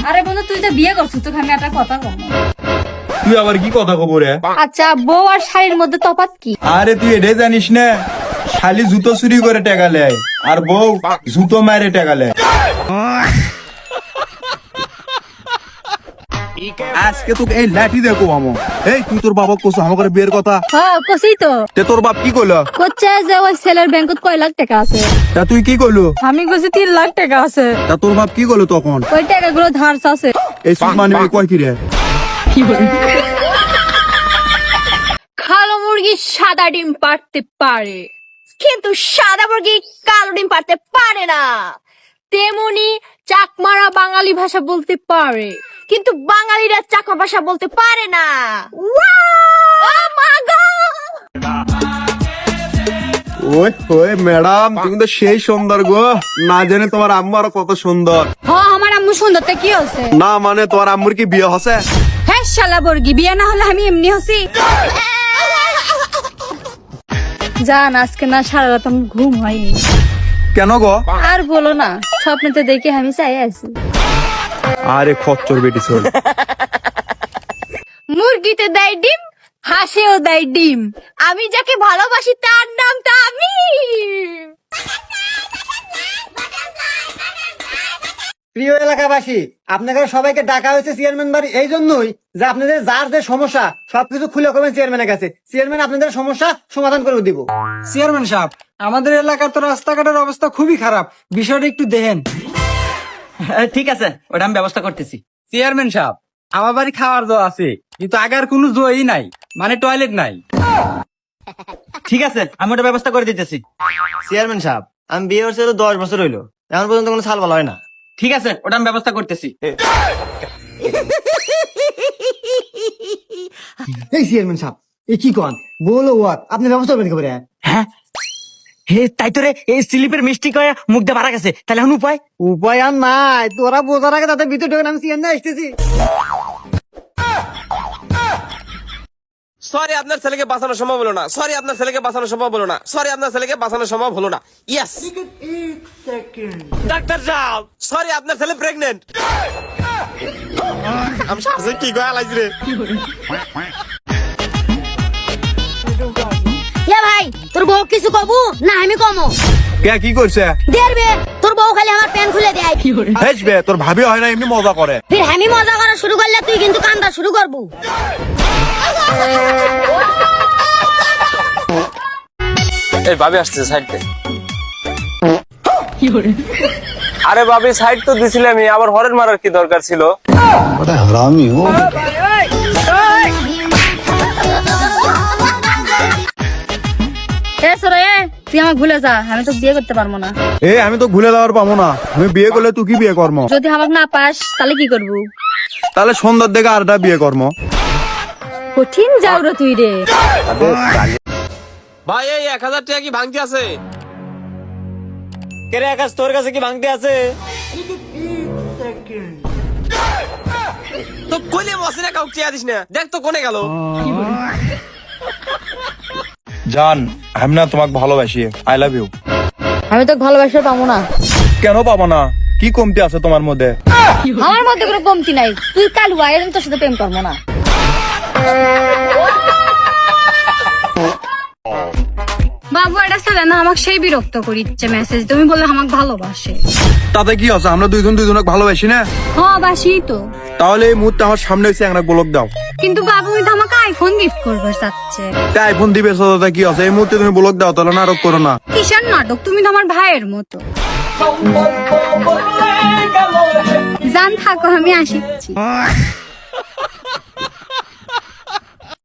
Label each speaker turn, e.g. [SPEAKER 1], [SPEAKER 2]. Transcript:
[SPEAKER 1] আরে বন্ধু তুই তো বিয়ে করছিস, তোকে আমি একটা কথা বলবো।
[SPEAKER 2] তুই আবার কি কথা কব রে?
[SPEAKER 1] আচ্ছা, বউ আর শাড়ির মধ্যে তফাৎ কি?
[SPEAKER 2] আরে তুই এটাই জানিস না, শালি জুতো চুরি করে টাকা লেয় আর বউ জুতো মারে টাকা লেয়। আজকে তোকে এই লাঠি দেখো মামো। এই তুই তোর বাবা কোসো আমাকে বিয়ের কথা,
[SPEAKER 1] হ্যাঁ কসি তো।
[SPEAKER 2] তে তোর বাপ কি কইলো?
[SPEAKER 1] হচ্ছে যে ওই ছেলের ব্যাংকত কয় লাখ টাকা আছে।
[SPEAKER 2] তা তুই কি কইলো?
[SPEAKER 1] আমি কইছি 3 লাখ টাকা আছে।
[SPEAKER 2] তা তোর বাপ কি কইলো তখন?
[SPEAKER 1] ওই টাকাগুলো ধার আছে।
[SPEAKER 2] এই সুমানি কয় কি রে?
[SPEAKER 3] কালো মুরগি সাদা ডিম পারতে পারে, কিন্তু সাদা মুরগি কালো ডিম পারতে পারে না। তেমনি চাকমারা বাঙালি ভাষা বলতে পারে, কিন্তু বাঙালিরা চাকমা ভাষা বলতে পারে না। Oh my God!
[SPEAKER 2] ওই ওই ম্যাডাম, তুমি তো সেই সুন্দর গো, না জানি তোমার আম্মু আরো কত সুন্দর।
[SPEAKER 1] হ্যাঁ আমার আম্মু সুন্দরটা কি হচ্ছে?
[SPEAKER 2] না মানে তোমার আম্মুর কি বিয়ে হচ্ছে?
[SPEAKER 1] হ্যাঁ শালা বর্গি, বিয়ে না হলে আমি এমনি হছি। জান আজকে না সারা রাত আমার ঘুম হয়নি।
[SPEAKER 2] কেন গো?
[SPEAKER 1] আর বলো না, স্বপ্নতে দেখে আমি চাই আছি।
[SPEAKER 2] আরে খচ্চর বেটি চল।
[SPEAKER 3] মুরগিতে দেয় ডিম, হাঁসেও দেয় ডিম। আমি যাকে ভালোবাসি তার নামটা আমি।
[SPEAKER 4] প্রিয় এলাকাবাসী, আপনাদের সবাইকে ডাকা হয়েছে চেয়ারম্যান বাড়ি এই জন্যই যে আপনাদের যার যে সমস্যা সবকিছু খুলে করবেন চেয়ারম্যানের কাছে। চেয়ারম্যান আপনাদের সমস্যা সমাধান করে দিব।
[SPEAKER 5] চেয়ারম্যান সাহেব, আমাদের এলাকার তো রাস্তাঘাটের অবস্থা খুবই খারাপ, বিষয়টা একটু দেখেন।
[SPEAKER 6] ঠিক আছে, ওটা আমি ব্যবস্থা করতেছি।
[SPEAKER 5] চেয়ারম্যান সাহেব, আমার বাড়ি খাওয়ার জো আছে, কিন্তু আগার কোনো জোই নাই, মানে টয়লেট নাই।
[SPEAKER 6] ঠিক আছে, আমি ওটা ব্যবস্থা করে দিতেছি।
[SPEAKER 7] চেয়ারম্যান সাহেব, আমি বিয়ে করছি তো 10 বছর হইলো, এখন পর্যন্ত কোনো সাল ভালো হয় না।
[SPEAKER 6] ঠিক আছে, ওটা আমি ব্যবস্থা করতেছি।
[SPEAKER 4] এই চেয়ারম্যান সাহেব, এই কি কন বলো ওয়াট আপনি ব্যবস্থা করবেন একেবারে?
[SPEAKER 6] হ্যাঁ, হে তাই তো রে, এই স্লিপের মিষ্টি কয়ে মুখ দিয়ে মারা গেছে, তাহলে এখন উপায়?
[SPEAKER 4] উপায় আর নাই, তোরা বোঝার আগে তাদের ভিতরে ঢোকেন, আমি চেয়ারম্যান আসতেছি।
[SPEAKER 8] সরি আপনার ছেলেকে বাঁচানো সম্ভব হলো না, সরি আপনার ছেলেকে বাঁচানো সম্ভব হলো না, সরি আপনার ছেলেকে বাঁচানো সম্ভব হলো না। ইয়েস ডাক্তার সাহেব, সরি আপনার ছেলে প্রেগনেন্ট। আমি সাথে কি গয়া লাগছে রে।
[SPEAKER 3] এ ভাই, তোর বউ কিছু কবু না আমি কমো?
[SPEAKER 2] কে কি করছে?
[SPEAKER 3] দেখবে তোর বউ খালি আমার প্যান্ট খুলে দেয়।
[SPEAKER 2] হেসবে, তোর ভাবি হয় না এমনি মজা করে।
[SPEAKER 3] ফির আমি মজা করা শুরু করলে তুই কিন্তু কান্দা শুরু করবো।
[SPEAKER 8] এই ভাবি আসছে সাইড দে। আরে ভাবি সাইড তো দিছিলাম, আমি আবার হরেন মারার কি দরকার ছিল?
[SPEAKER 1] এ সরে এ, তুই আমাকে ভুলে যা, আমি তো বিয়ে করতে পারবো না।
[SPEAKER 2] আমি তো ভুলে যাওয়ার পাবো না, আমি বিয়ে করলে তুই কি বিয়ে কর্ম?
[SPEAKER 1] যদি আমাকে না পাস তাহলে কি করবো?
[SPEAKER 2] তাহলে সুন্দর দেখে আরটা বিয়ে কর্ম।
[SPEAKER 1] কঠিন যাও রে তুই রে।
[SPEAKER 8] ভাই এই 1000 টাকা কি ভাঙতি আছে?
[SPEAKER 7] কেরে আকাশ, তোর কাছে কি ভাঙতে আছে?
[SPEAKER 8] তো কইলে বসে কাউকে চেয়া দিস না, দেখ তো কোনে গেল।
[SPEAKER 2] জান, আমি না তোমাকে ভালোবাসি, আই লাভ ইউ।
[SPEAKER 1] আমি তো ভালোবাসা পাবো না।
[SPEAKER 2] কেন পাবো না? কি কমতি আছে তোমার মধ্যে?
[SPEAKER 1] আমার মধ্যে কোনো কমতি নাই, তুই কালু আয়, আমি তোর সাথে প্রেম করবো না। বাবু এটা ছেলে না আমাকে সেই বিরক্ত করিচ্ছে মেসেজ, তুমি বললে আমাকে ভালোবাসে।
[SPEAKER 2] তাতে কি আছে, আমরা দুইজন দুইজনকে ভালোবাসি না?
[SPEAKER 1] হ্যাঁ বাসি তো।
[SPEAKER 2] তাহলে এই মুহূর্তে আমার সামনে এসে একটা ব্লক দাও।
[SPEAKER 1] কিন্তু বাবু তো আমাকে আইফোন গিফট করবে চাচ্ছে।
[SPEAKER 2] তাই আইফোন দিবে, তাতে কি আছে? এই মুহূর্তে তুমি ব্লক দাও, তাহলে নাটক করো না।
[SPEAKER 1] কিসের নাটক? তুমি তো আমার ভাইয়ের মতো। জান থাকো, আমি আসিছি।